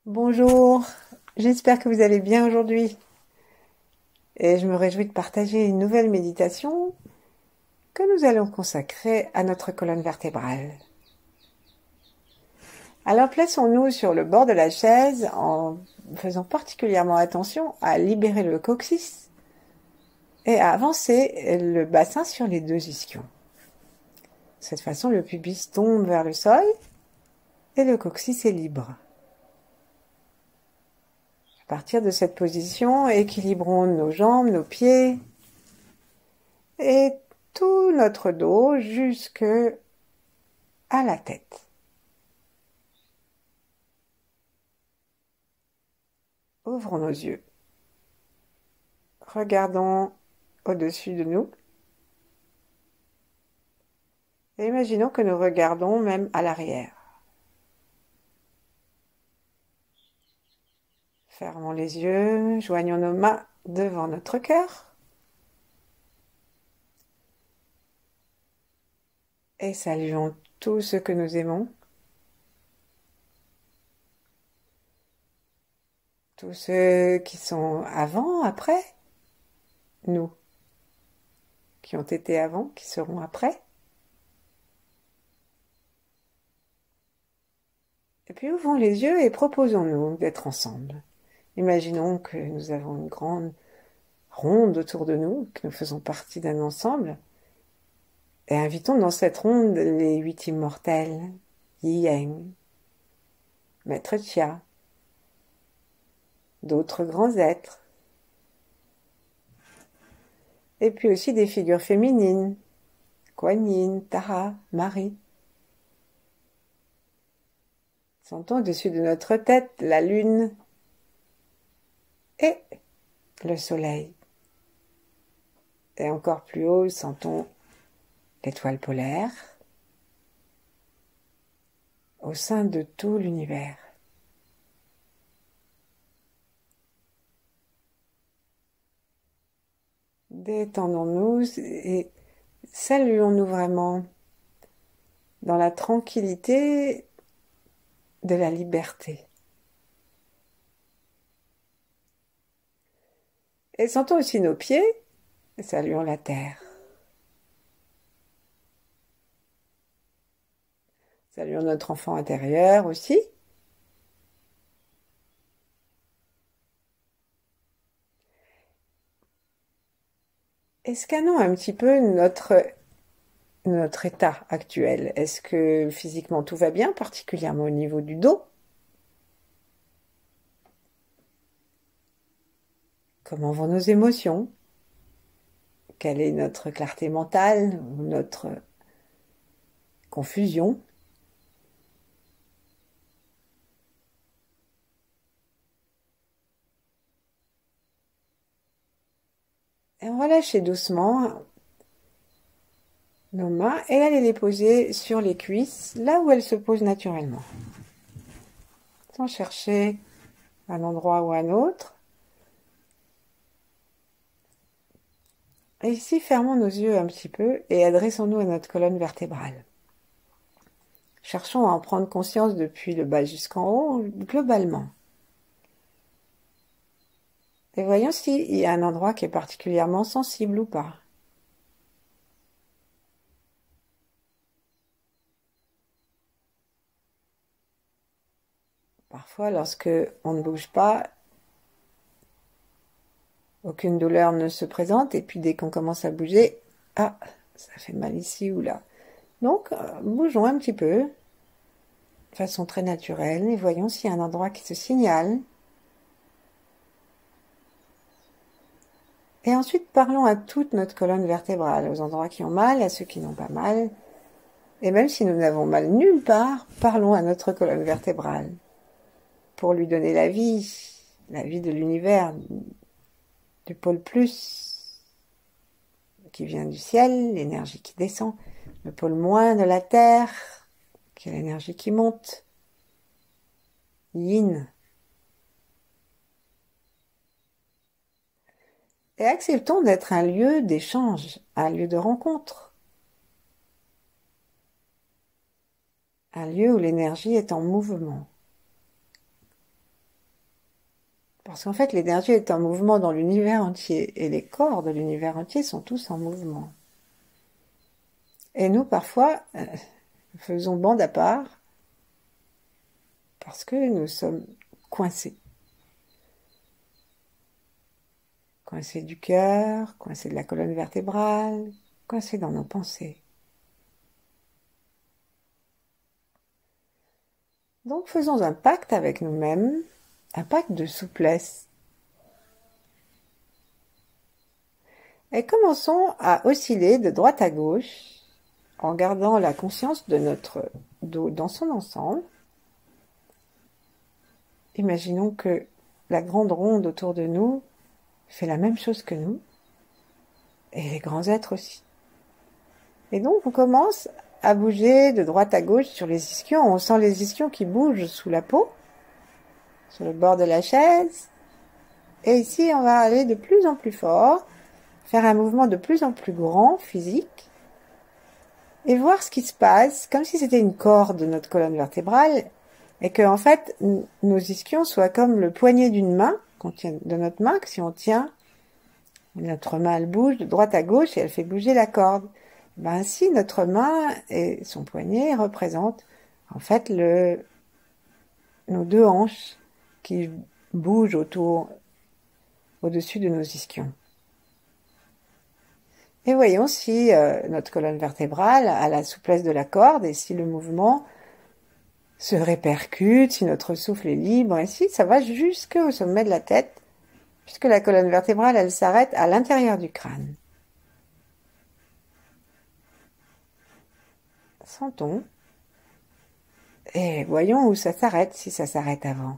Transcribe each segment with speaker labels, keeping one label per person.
Speaker 1: Bonjour, j'espère que vous allez bien aujourd'hui et je me réjouis de partager une nouvelle méditation que nous allons consacrer à notre colonne vertébrale. Alors plaçons-nous sur le bord de la chaise en faisant particulièrement attention à libérer le coccyx et à avancer le bassin sur les deux ischions. De cette façon, le pubis tombe vers le sol et le coccyx est libre. À partir de cette position, équilibrons nos jambes, nos pieds et tout notre dos jusque à la tête. Ouvrons nos yeux. Regardons au-dessus de nous. Et imaginons que nous regardons même à l'arrière. Fermons les yeux, joignons nos mains devant notre cœur. Et saluons tout ce que nous aimons. Tous ceux qui sont avant, après. Nous, qui ont été avant, qui seront après. Et puis ouvrons les yeux et proposons-nous d'être ensemble. Imaginons que nous avons une grande ronde autour de nous, que nous faisons partie d'un ensemble. Et invitons dans cette ronde les 8 immortels, Yi Yang, Maître Chia, d'autres grands êtres, et puis aussi des figures féminines, Kuan Yin, Tara, Marie. Sentons au-dessus de notre tête la lune et le soleil. Et encore plus haut, sentons l'étoile polaire au sein de tout l'univers. Détendons-nous et saluons-nous vraiment dans la tranquillité de la liberté. Et sentons aussi nos pieds et saluons la terre. Saluons notre enfant intérieur aussi. Et scannons un petit peu notre état actuel. Est-ce que physiquement tout va bien, particulièrement au niveau du dos? Comment vont nos émotions? Quelle est notre clarté mentale ou notre confusion? Et on va lâcher doucement nos mains et aller les poser sur les cuisses, là où elles se posent naturellement. Sans chercher un endroit ou un autre. Et ici, fermons nos yeux un petit peu et adressons-nous à notre colonne vertébrale. Cherchons à en prendre conscience depuis le bas jusqu'en haut, globalement. Et voyons s'il y a un endroit qui est particulièrement sensible ou pas. Parfois, lorsque on ne bouge pas, aucune douleur ne se présente, et puis dès qu'on commence à bouger, ah, ça fait mal ici ou là. Donc, bougeons un petit peu, de façon très naturelle, et voyons s'il y a un endroit qui se signale. Et ensuite, parlons à toute notre colonne vertébrale, aux endroits qui ont mal, à ceux qui n'ont pas mal. Et même si nous n'avons mal nulle part, parlons à notre colonne vertébrale pour lui donner la vie de l'univers, du pôle plus qui vient du ciel, l'énergie qui descend, le pôle moins de la terre, qui est l'énergie qui monte, yin. Et acceptons d'être un lieu d'échange, un lieu de rencontre, un lieu où l'énergie est en mouvement. Parce qu'en fait, l'énergie est en mouvement dans l'univers entier, et les corps de l'univers entier sont tous en mouvement. Et nous, parfois, faisons bande à part, parce que nous sommes coincés. Coincés du cœur, coincés de la colonne vertébrale, coincés dans nos pensées. Donc faisons un pacte avec nous-mêmes, un pacte de souplesse. Et commençons à osciller de droite à gauche en gardant la conscience de notre dos dans son ensemble. Imaginons que la grande ronde autour de nous fait la même chose que nous, et les grands êtres aussi. Et donc on commence à bouger de droite à gauche sur les ischions. On sent les ischions qui bougent sous la peau, sur le bord de la chaise. Et ici, on va aller de plus en plus fort, faire un mouvement de plus en plus grand, physique, et voir ce qui se passe, comme si c'était une corde de notre colonne vertébrale, et que en fait, nos ischions soient comme le poignet d'une main, qu'on tient de notre main, que si on tient, notre main, elle bouge de droite à gauche et elle fait bouger la corde. Ben, ainsi, notre main et son poignet représentent en fait nos deux hanches qui bougent au-dessus de nos ischions. Et voyons si notre colonne vertébrale a la souplesse de la corde et si le mouvement se répercute, si notre souffle est libre, et si ça va jusqu'au sommet de la tête, puisque la colonne vertébrale, elle s'arrête à l'intérieur du crâne. Sentons. Et voyons où ça s'arrête, si ça s'arrête avant.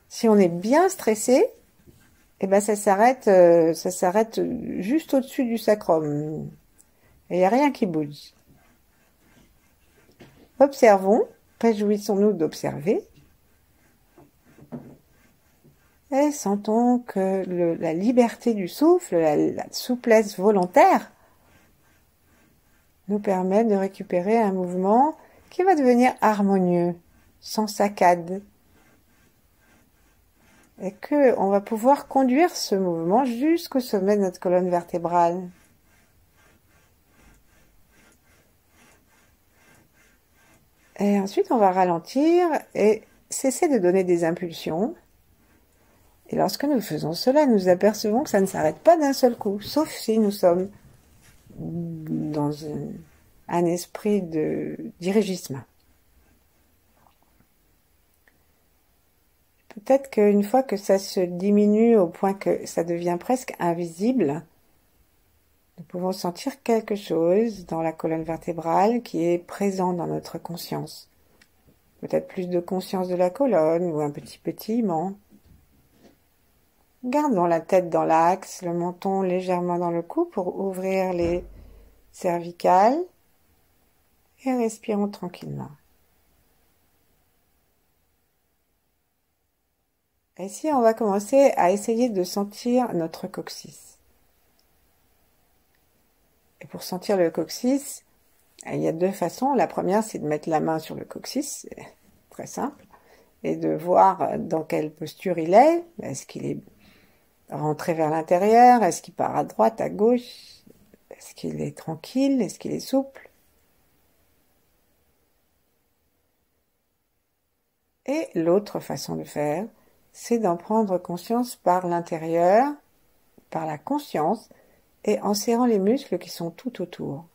Speaker 1: Si on est bien stressé, eh ben ça s'arrête juste au-dessus du sacrum. Et il n'y a rien qui bouge. Observons, réjouissons-nous d'observer. Et sentons que la liberté du souffle, la souplesse volontaire, nous permet de récupérer un mouvement qui va devenir harmonieux, sans saccade. Et qu'on va pouvoir conduire ce mouvement jusqu'au sommet de notre colonne vertébrale. Et ensuite, on va ralentir et cesser de donner des impulsions. Et lorsque nous faisons cela, nous apercevons que ça ne s'arrête pas d'un seul coup, sauf si nous sommes dans un esprit de dirigisme. Peut-être qu'une fois que ça se diminue au point que ça devient presque invisible, nous pouvons sentir quelque chose dans la colonne vertébrale qui est présent dans notre conscience. Peut-être plus de conscience de la colonne ou un petit pétillement. Gardons la tête dans l'axe, le menton légèrement dans le cou pour ouvrir les cervicales et respirons tranquillement. Ici, on va commencer à essayer de sentir notre coccyx. Et pour sentir le coccyx, il y a deux façons. La première, c'est de mettre la main sur le coccyx, c'est très simple, et de voir dans quelle posture il est. Est-ce qu'il est rentré vers l'intérieur? Est-ce qu'il part à droite, à gauche? Est-ce qu'il est tranquille? Est-ce qu'il est souple? Et l'autre façon de faire, c'est d'en prendre conscience par l'intérieur, par la conscience, et en serrant les muscles qui sont tout autour.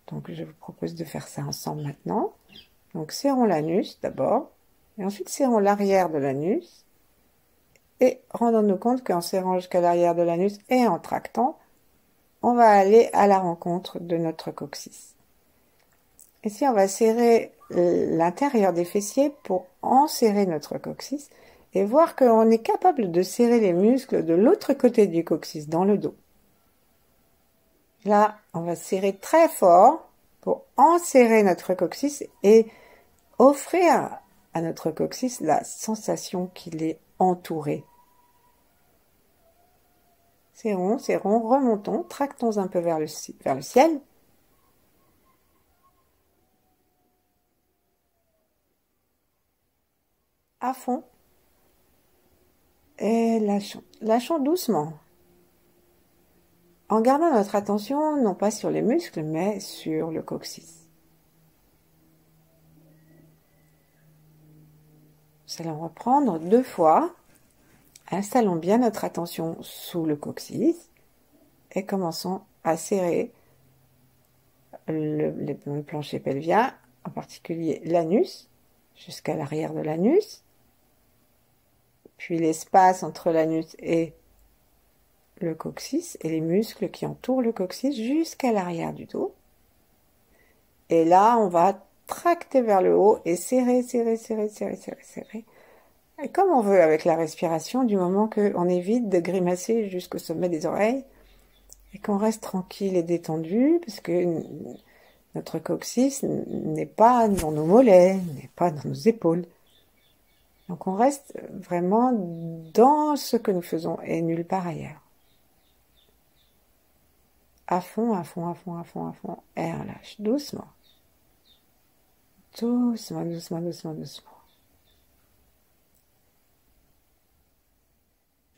Speaker 1: Donc je vous propose de faire ça ensemble maintenant. Donc serrons l'anus d'abord, et ensuite serrons l'arrière de l'anus, et rendons-nous compte qu'en serrant jusqu'à l'arrière de l'anus et en tractant, on va aller à la rencontre de notre coccyx. Ici, on va serrer l'intérieur des fessiers pour enserrer notre coccyx et voir qu'on est capable de serrer les muscles de l'autre côté du coccyx, dans le dos. Là, on va serrer très fort pour enserrer notre coccyx et offrir à notre coccyx la sensation qu'il est entouré. Serrons, serrons, remontons, tractons un peu vers le ciel. À fond. Et lâchons. Lâchons doucement. En gardant notre attention, non pas sur les muscles, mais sur le coccyx. Nous allons reprendre 2 fois. Installons bien notre attention sous le coccyx et commençons à serrer le plancher pelvien, en particulier l'anus, jusqu'à l'arrière de l'anus, puis l'espace entre l'anus et le coccyx et les muscles qui entourent le coccyx jusqu'à l'arrière du dos. Et là, on va tracter vers le haut et serrer, serrer, serrer, serrer, serrer, serrer. Et comme on veut avec la respiration, du moment qu'on évite de grimacer jusqu'au sommet des oreilles et qu'on reste tranquille et détendu, parce que notre coccyx n'est pas dans nos mollets, n'est pas dans nos épaules. Donc on reste vraiment dans ce que nous faisons et nulle part ailleurs. À fond, à fond, à fond, à fond, à fond. Et on lâche doucement. Doucement, doucement, doucement, doucement.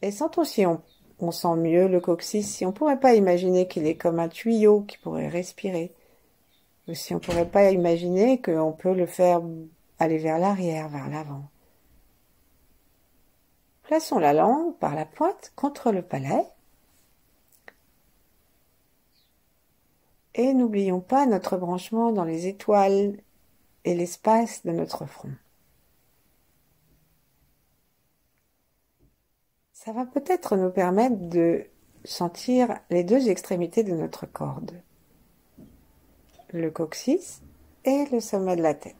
Speaker 1: Et sentons si on sent mieux le coccyx, si on pourrait pas imaginer qu'il est comme un tuyau qui pourrait respirer, ou si on pourrait pas imaginer qu'on peut le faire aller vers l'arrière, vers l'avant. Plaçons la langue par la pointe contre le palais. Et n'oublions pas notre branchement dans les étoiles et l'espace de notre front. Ça va peut-être nous permettre de sentir les 2 extrémités de notre corde. Le coccyx et le sommet de la tête.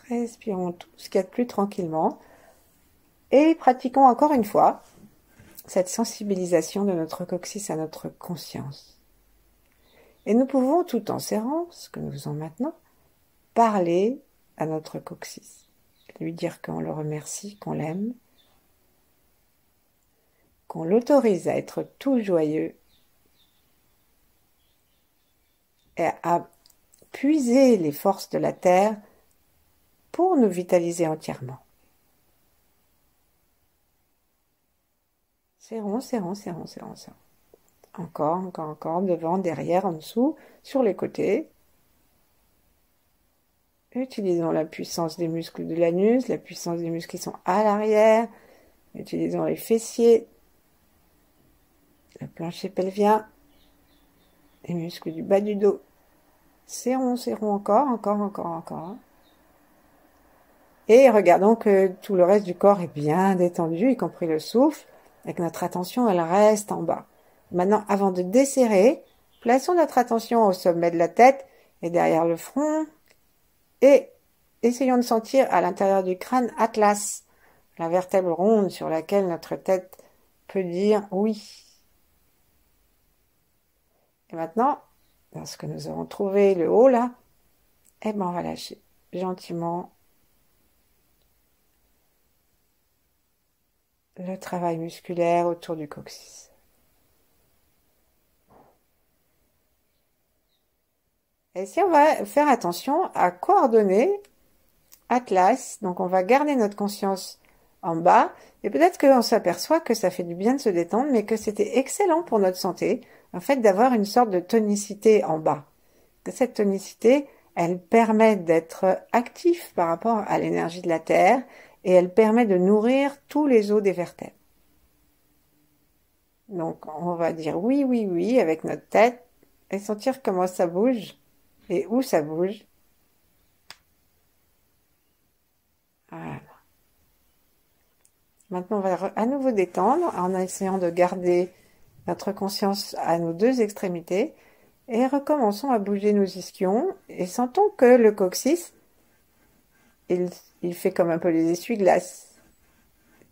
Speaker 1: Respirons tout ce qu'il y a de plus tranquillement et pratiquons encore une fois cette sensibilisation de notre coccyx à notre conscience. Et nous pouvons, tout en serrant, ce que nous faisons maintenant, parler à notre coccyx, lui dire qu'on le remercie, qu'on l'aime, qu'on l'autorise à être tout joyeux et à puiser les forces de la terre pour nous vitaliser entièrement. Serrons, serrons, serrons, serrons, serrons. Encore, encore, encore, devant, derrière, en dessous, sur les côtés. Utilisons la puissance des muscles de l'anus, la puissance des muscles qui sont à l'arrière. Utilisons les fessiers, le plancher pelvien, les muscles du bas du dos. Serrons, serrons encore, encore, encore, encore. Et regardons que tout le reste du corps est bien détendu, y compris le souffle, et que notre attention, elle reste en bas. Maintenant, avant de desserrer, plaçons notre attention au sommet de la tête et derrière le front, et essayons de sentir à l'intérieur du crâne Atlas, la vertèbre ronde sur laquelle notre tête peut dire oui. Et maintenant, lorsque nous aurons trouvé le haut là, eh ben on va lâcher gentiment le travail musculaire autour du coccyx. Et si on va faire attention à coordonner Atlas, donc on va garder notre conscience en bas, et peut-être qu'on s'aperçoit que ça fait du bien de se détendre, mais que c'était excellent pour notre santé, en fait, d'avoir une sorte de tonicité en bas. Que cette tonicité, elle permet d'être actif par rapport à l'énergie de la Terre, et elle permet de nourrir tous les os des vertèbres. Donc, on va dire oui, oui, oui avec notre tête, et sentir comment ça bouge, et où ça bouge. Voilà. Maintenant, on va à nouveau détendre en essayant de garder notre conscience à nos 2 extrémités et recommençons à bouger nos ischions et sentons que le coccyx, il fait comme un peu les essuie-glaces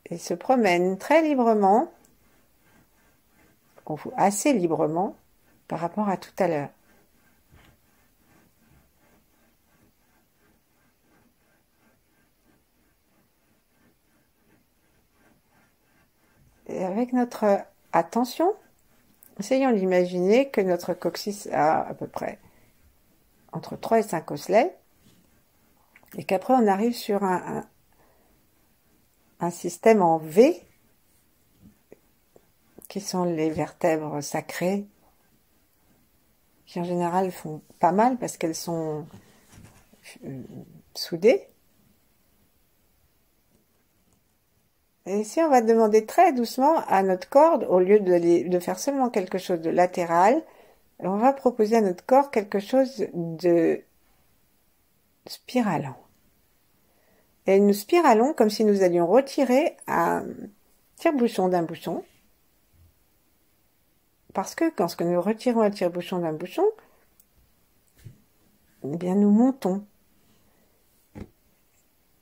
Speaker 1: et se promène très librement, assez librement par rapport à tout à l'heure. Et avec notre attention, essayons d'imaginer que notre coccyx a à peu près entre 3 et 5 osselets et qu'après on arrive sur un un système en V, qui sont les vertèbres sacrées, qui en général font pas mal parce qu'elles sont soudées. Et ici, on va demander très doucement à notre corde, au lieu de faire seulement quelque chose de latéral, on va proposer à notre corps quelque chose de spiralant. Et nous spiralons comme si nous allions retirer un tire-bouchon d'un bouchon. Parce que quand nous retirons un tire-bouchon d'un bouchon, eh bien nous montons.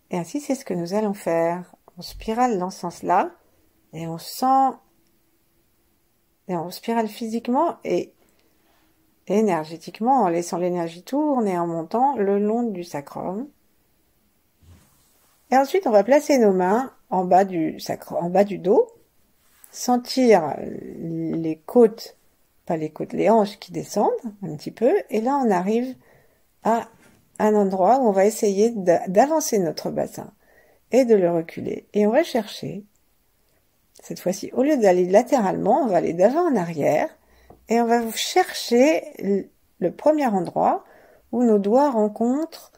Speaker 1: Et ainsi, c'est ce que nous allons faire. On spirale dans ce sens-là, et on sent, et on spirale physiquement et énergétiquement, en laissant l'énergie tourner et en montant le long du sacrum. Et ensuite, on va placer nos mains en bas du sacrum, en bas du dos, sentir les côtes, pas les côtes, les hanches qui descendent un petit peu, et là, on arrive à un endroit où on va essayer d'avancer notre bassin et de le reculer. Et on va chercher, cette fois-ci, au lieu d'aller latéralement, on va aller d'avant en arrière, et on va chercher le premier endroit où nos doigts rencontrent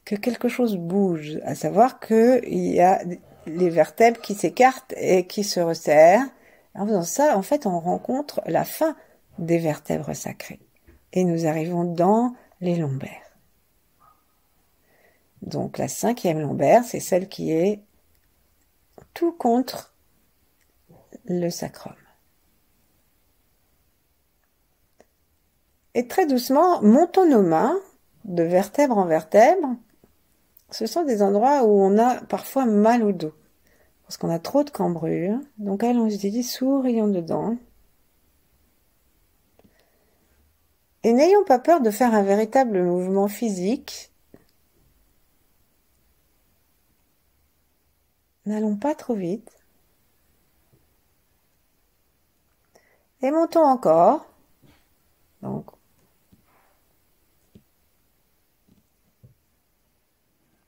Speaker 1: que quelque chose bouge, à savoir qu'il y a les vertèbres qui s'écartent et qui se resserrent. En faisant ça, en fait, on rencontre la fin des vertèbres sacrées. Et nous arrivons dans les lombaires. Donc la 5e lombaire, c'est celle qui est tout contre le sacrum. Et très doucement, montons nos mains de vertèbre en vertèbre. Ce sont des endroits où on a parfois mal au dos, parce qu'on a trop de cambrure. Donc allons-y, sourions dedans. Et n'ayons pas peur de faire un véritable mouvement physique. N'allons pas trop vite. Et montons encore. Donc,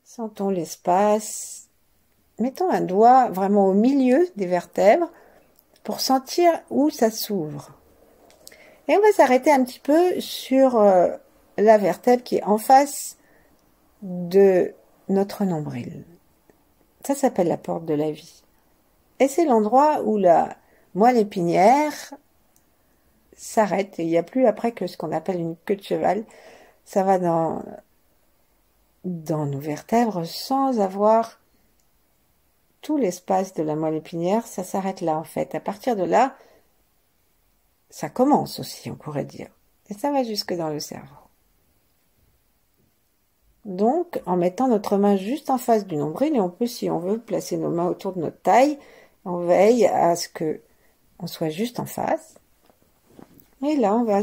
Speaker 1: sentons l'espace. Mettons un doigt vraiment au milieu des vertèbres pour sentir où ça s'ouvre. Et on va s'arrêter un petit peu sur la vertèbre qui est en face de notre nombril. Ça s'appelle la porte de la vie. Et c'est l'endroit où la moelle épinière s'arrête. Et il n'y a plus après que ce qu'on appelle une queue de cheval. Ça va dans nos vertèbres sans avoir tout l'espace de la moelle épinière. Ça s'arrête là en fait. À partir de là, ça commence aussi, on pourrait dire. Et ça va jusque dans le cerveau. Donc, en mettant notre main juste en face du nombril, et on peut, si on veut, placer nos mains autour de notre taille, on veille à ce que on soit juste en face. Et là, on va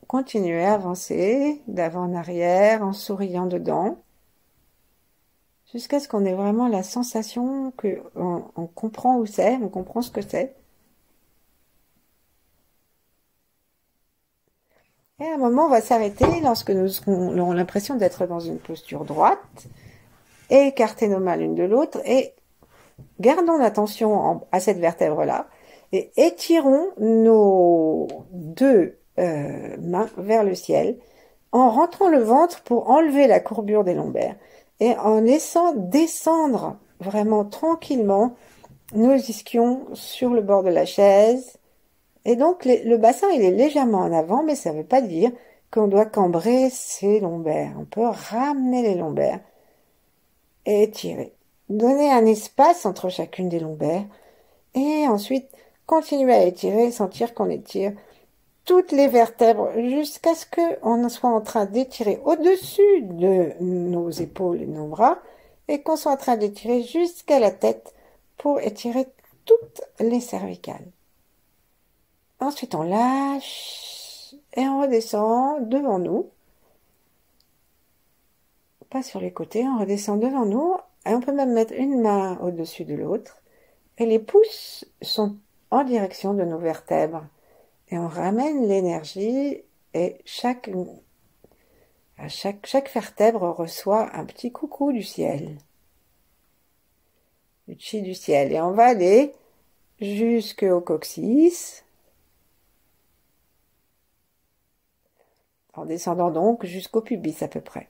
Speaker 1: continuer à avancer d'avant en arrière, en souriant dedans, jusqu'à ce qu'on ait vraiment la sensation que on comprend où c'est, on comprend ce que c'est. Et à un moment, on va s'arrêter lorsque nous aurons l'impression d'être dans une posture droite, et écarter nos mains l'une de l'autre, et gardons l'attention à cette vertèbre-là, et étirons nos deux mains vers le ciel, en rentrant le ventre pour enlever la courbure des lombaires, et en laissant descendre vraiment tranquillement nos ischions sur le bord de la chaise. Et donc, le bassin, il est légèrement en avant, mais ça ne veut pas dire qu'on doit cambrer ses lombaires. On peut ramener les lombaires et étirer. Donner un espace entre chacune des lombaires. Et ensuite, continuer à étirer, sentir qu'on étire toutes les vertèbres jusqu'à ce qu'on soit en train d'étirer au-dessus de nos épaules et nos bras et qu'on soit en train d'étirer jusqu'à la tête pour étirer toutes les cervicales. Ensuite, on lâche et on redescend devant nous. Pas sur les côtés, on redescend devant nous. Et on peut même mettre une main au-dessus de l'autre. Et les pouces sont en direction de nos vertèbres. Et on ramène l'énergie et chaque vertèbre reçoit un petit coucou du ciel. du chi du ciel. Et on va aller jusqu'au coccyx, en descendant donc jusqu'au pubis à peu près.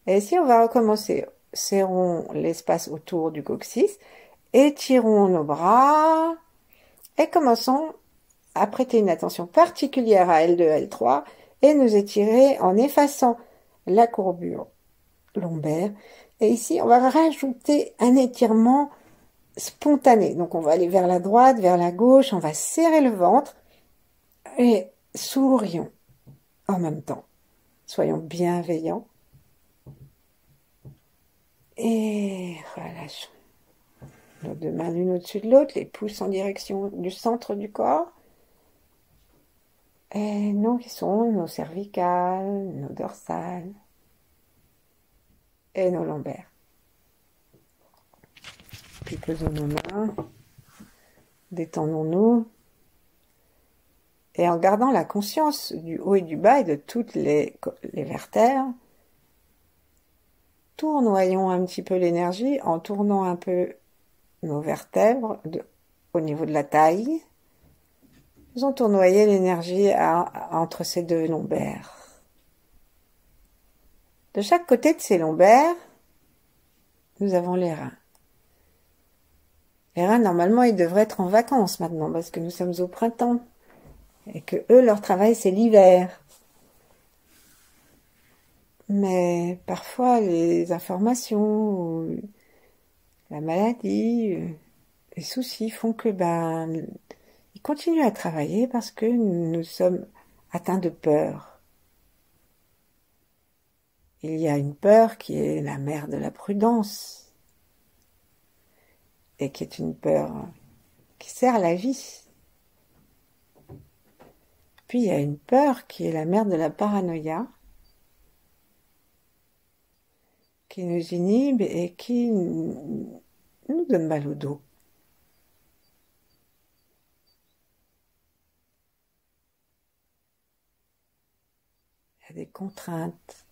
Speaker 1: Et ici, on va recommencer. Serrons l'espace autour du coccyx, étirons nos bras et commençons à prêter une attention particulière à L2, L3 et nous étirer en effaçant la courbure lombaire. Et ici, on va rajouter un étirement spontané. Donc, on va aller vers la droite, vers la gauche, on va serrer le ventre et sourions en même temps. Soyons bienveillants. Et relâchons. Nos deux mains l'une au-dessus de l'autre, les pouces en direction du centre du corps. Et nos qui sont nos cervicales, nos dorsales et nos lombaires. Puis posons nos mains, détendons-nous. Et en gardant la conscience du haut et du bas et de toutes les vertèbres, tournoyons un petit peu l'énergie en tournant un peu nos vertèbres au niveau de la taille. Faisons tournoyer l'énergie entre ces deux lombaires. De chaque côté de ces lombaires, nous avons les reins. Les reins, normalement, ils devraient être en vacances maintenant parce que nous sommes au printemps et que eux, leur travail, c'est l'hiver. Mais parfois, les informations, la maladie, les soucis font que ils continuent à travailler parce que nous sommes atteints de peur. Il y a une peur qui est la mère de la prudence et qui est une peur qui sert la vie. Puis il y a une peur qui est la mère de la paranoïa, qui nous inhibe et qui nous donne mal au dos. Il y a des contraintes.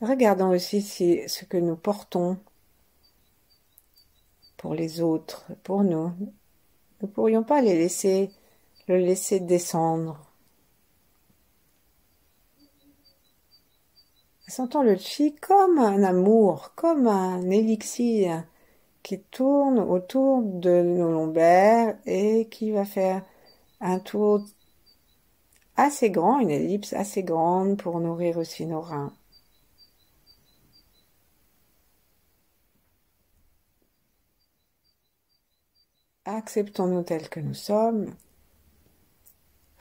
Speaker 1: Regardons aussi ce que nous portons pour les autres, pour nous. Nous ne pourrions pas le laisser descendre. Sentons le chi comme un amour, comme un élixir qui tourne autour de nos lombaires et qui va faire un tour assez grand, une ellipse assez grande pour nourrir aussi nos reins. Acceptons-nous tels que nous sommes.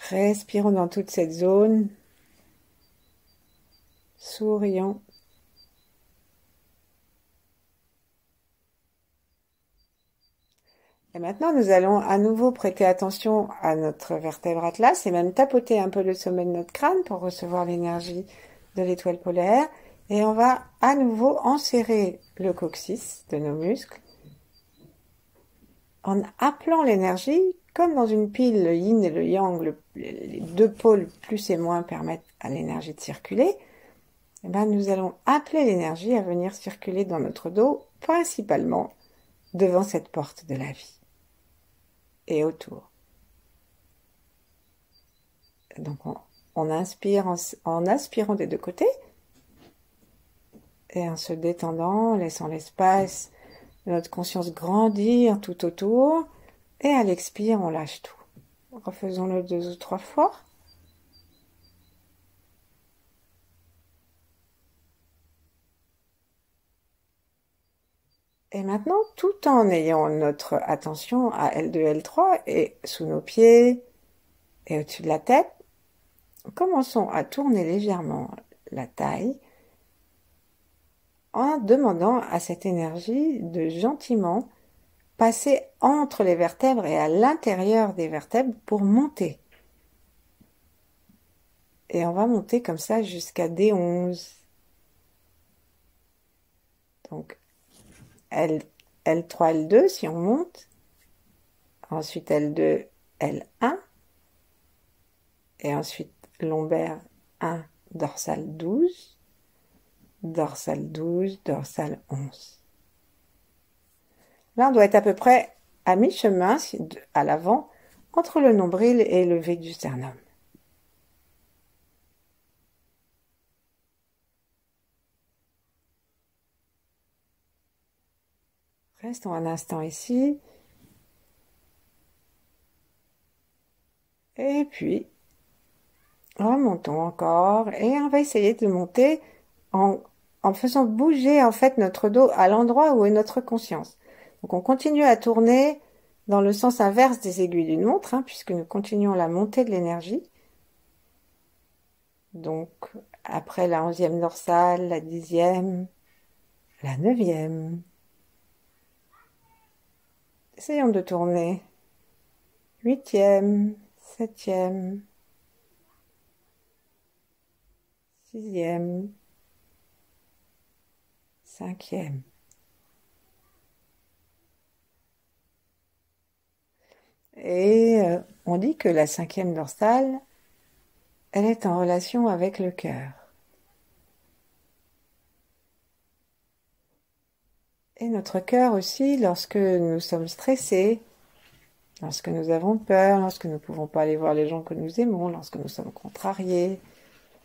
Speaker 1: Respirons dans toute cette zone. Sourions. Et maintenant, nous allons à nouveau prêter attention à notre vertèbre atlas et même tapoter un peu le sommet de notre crâne pour recevoir l'énergie de l'étoile polaire. Et on va à nouveau enserrer le coccyx de nos muscles en appelant l'énergie, comme dans une pile, le yin et le yang, les deux pôles plus et moins permettent à l'énergie de circuler. Et nous allons appeler l'énergie à venir circuler dans notre dos, principalement devant cette porte de la vie et autour. Donc on inspire en aspirant des deux côtés et en se détendant, laissant l'espace de notre conscience grandir tout autour, et à l'expire on lâche tout. Refaisons-le 2 ou 3 fois. Et maintenant, tout en ayant notre attention à L2, L3 et sous nos pieds et au-dessus de la tête, commençons à tourner légèrement la taille en demandant à cette énergie de gentiment passer entre les vertèbres et à l'intérieur des vertèbres pour monter. Et on va monter comme ça jusqu'à D11. Donc L3, L2 si on monte, ensuite L2, L1, et ensuite lombaire 1, dorsale 12, dorsale 12, dorsale 11. Là, on doit être à peu près à mi-chemin, à l'avant, entre le nombril et le V du sternum. Restons un instant ici. Et puis, remontons encore. Et on va essayer de monter en faisant bouger en fait notre dos à l'endroit où est notre conscience. Donc on continue à tourner dans le sens inverse des aiguilles d'une montre, hein, puisque nous continuons la montée de l'énergie. Donc après la 11e dorsale, la 10e, la 9e. Essayons de tourner. 8e, 7e, 6e, 5e. Et on dit que la 5e dorsale, elle est en relation avec le cœur. Et notre cœur aussi, lorsque nous sommes stressés, lorsque nous avons peur, lorsque nous ne pouvons pas aller voir les gens que nous aimons, lorsque nous sommes contrariés,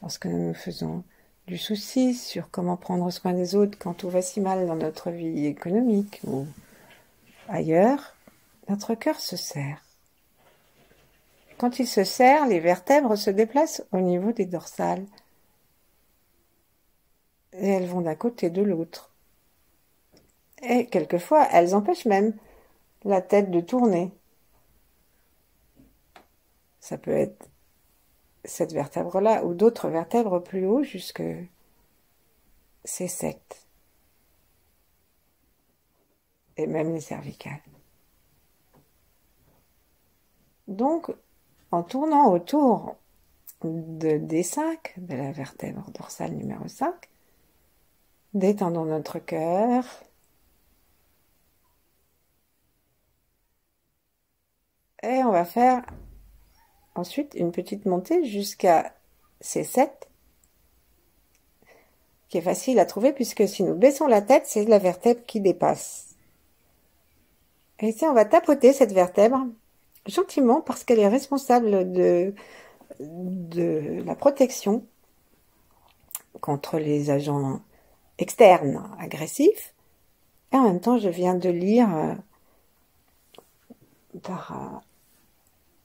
Speaker 1: lorsque nous nous faisons du souci sur comment prendre soin des autres quand tout va si mal dans notre vie économique ou ailleurs, notre cœur se serre. Quand il se serre, les vertèbres se déplacent au niveau des dorsales et elles vont d'un côté de l'autre. Et quelquefois, elles empêchent même la tête de tourner. Ça peut être cette vertèbre-là ou d'autres vertèbres plus haut jusque C7 et même les cervicales. Donc, en tournant autour de D5, de la vertèbre dorsale numéro 5, détendons notre cœur. Et on va faire ensuite une petite montée jusqu'à C7, qui est facile à trouver puisque si nous baissons la tête, c'est la vertèbre qui dépasse. Et ici, on va tapoter cette vertèbre gentiment parce qu'elle est responsable de la protection contre les agents externes agressifs. Et en même temps, je viens de lire par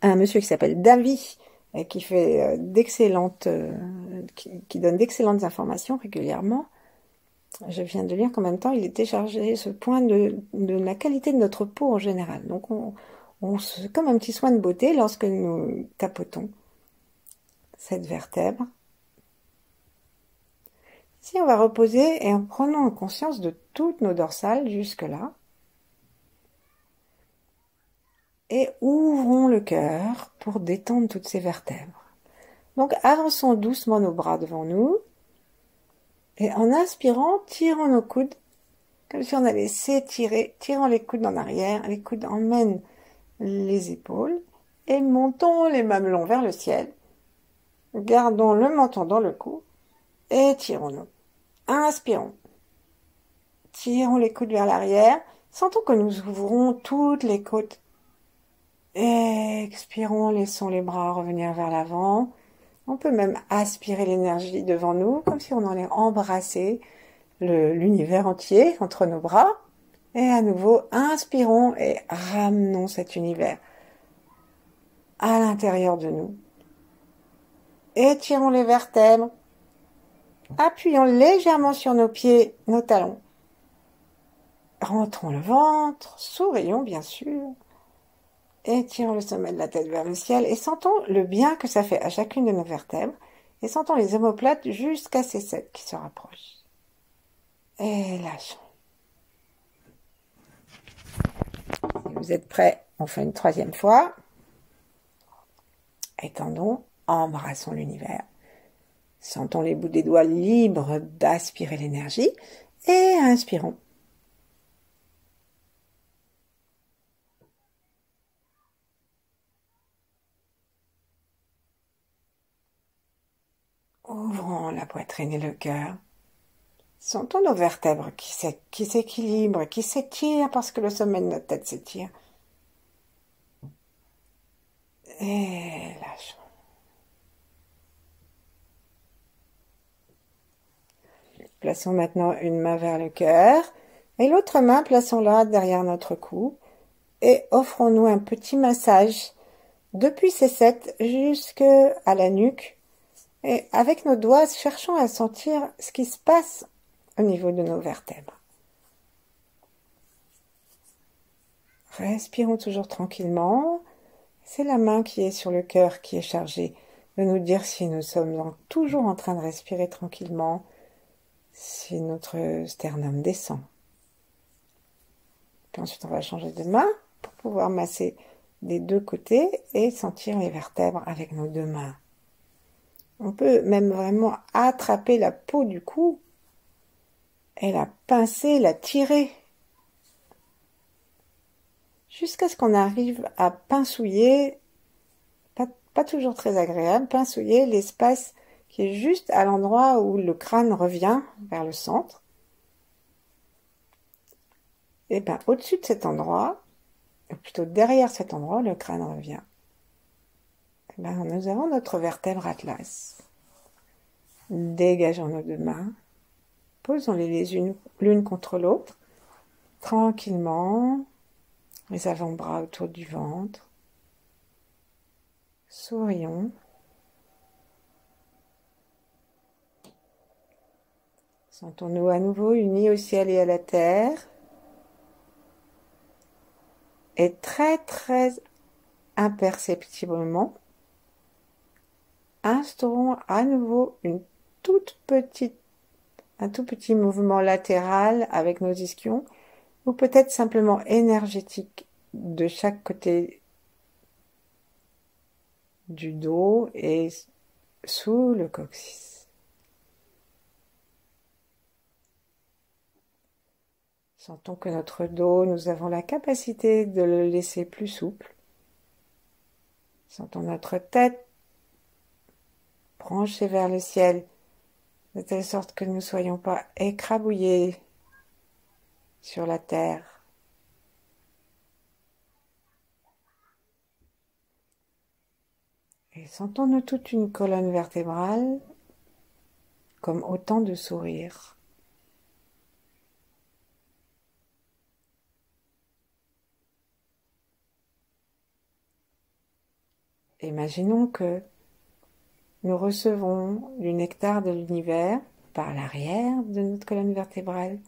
Speaker 1: un monsieur qui s'appelle Davy, qui fait qui donne d'excellentes informations régulièrement. Je viens de lire qu'en même temps, il était chargé ce point de la qualité de notre peau en général. Donc, comme un petit soin de beauté lorsque nous tapotons cette vertèbre. Ici, on va reposer et en prenant conscience de toutes nos dorsales jusque-là. Et ouvrons le cœur pour détendre toutes ces vertèbres. Donc, avançons doucement nos bras devant nous. Et en inspirant, tirons nos coudes, comme si on allait s'étirer, tirant les coudes en arrière. Les coudes emmènent les épaules. Et montons les mamelons vers le ciel. Gardons le menton dans le cou. Et tirons-nous. Inspirons. Tirons les coudes vers l'arrière. Sentons que nous ouvrons toutes les côtes. Expirons, laissons les bras revenir vers l'avant. On peut même aspirer l'énergie devant nous, comme si on allait embrasser l'univers entier entre nos bras. Et à nouveau, inspirons et ramenons cet univers à l'intérieur de nous. Étirons les vertèbres. Appuyons légèrement sur nos pieds, nos talons. Rentrons le ventre, sourions bien sûr. Étirons le sommet de la tête vers le ciel et sentons le bien que ça fait à chacune de nos vertèbres. Et sentons les omoplates jusqu'à ces 7 qui se rapprochent. Et lâchons. Si vous êtes prêts, on fait une 3e fois. Étendons, embrassons l'univers. Sentons les bouts des doigts libres d'aspirer l'énergie et inspirons. Ouvrons la poitrine et le cœur. Sentons nos vertèbres qui s'équilibrent, qui s'étirent parce que le sommet de notre tête s'étire. Et lâchons. Plaçons maintenant une main vers le cœur et l'autre main, plaçons-la derrière notre cou et offrons-nous un petit massage depuis ces 7 jusqu'à la nuque. Et avec nos doigts, cherchons à sentir ce qui se passe au niveau de nos vertèbres. Respirons toujours tranquillement. C'est la main qui est sur le cœur qui est chargée de nous dire si nous sommes toujours en train de respirer tranquillement, si notre sternum descend. Puis ensuite, on va changer de main pour pouvoir masser des 2 côtés et sentir les vertèbres avec nos 2 mains. On peut même vraiment attraper la peau du cou et la pincer, la tirer jusqu'à ce qu'on arrive à pincouiller, pas toujours très agréable, pincouiller l'espace qui est juste à l'endroit où le crâne revient vers le centre. Et bien au-dessus de cet endroit, ou plutôt derrière cet endroit, le crâne revient. Et bien, nous avons notre vertèbre atlas. Dégageons nos 2 mains, posons-les les unes l'une contre l'autre, tranquillement, les avant-bras autour du ventre. Sourions. Sentons-nous à nouveau unis au ciel et à la terre. Et très très imperceptiblement, instaurons à nouveau un tout petit mouvement latéral avec nos ischions, ou peut-être simplement énergétique de chaque côté du dos et sous le coccyx. Sentons que notre dos, nous avons la capacité de le laisser plus souple. Sentons notre tête branchée vers le ciel, de telle sorte que nous ne soyons pas écrabouillés sur la terre. Et sentons-nous toute une colonne vertébrale comme autant de sourires. Imaginons que nous recevons du nectar de l'univers par l'arrière de notre colonne vertébrale.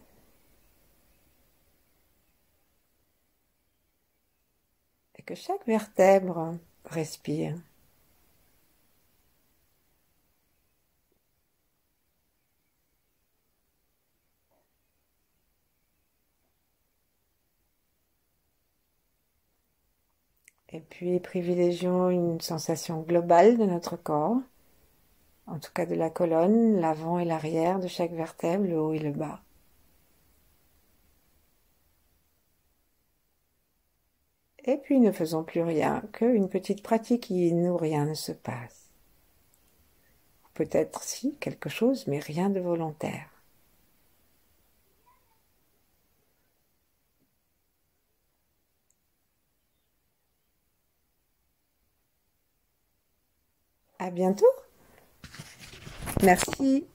Speaker 1: Et que chaque vertèbre respire. Et puis privilégions une sensation globale de notre corps, en tout cas de la colonne, l'avant et l'arrière de chaque vertèbre, le haut et le bas. Et puis ne faisons plus rien, qu'une petite pratique où rien ne se passe. Peut-être si, quelque chose, mais rien de volontaire. À bientôt. Merci.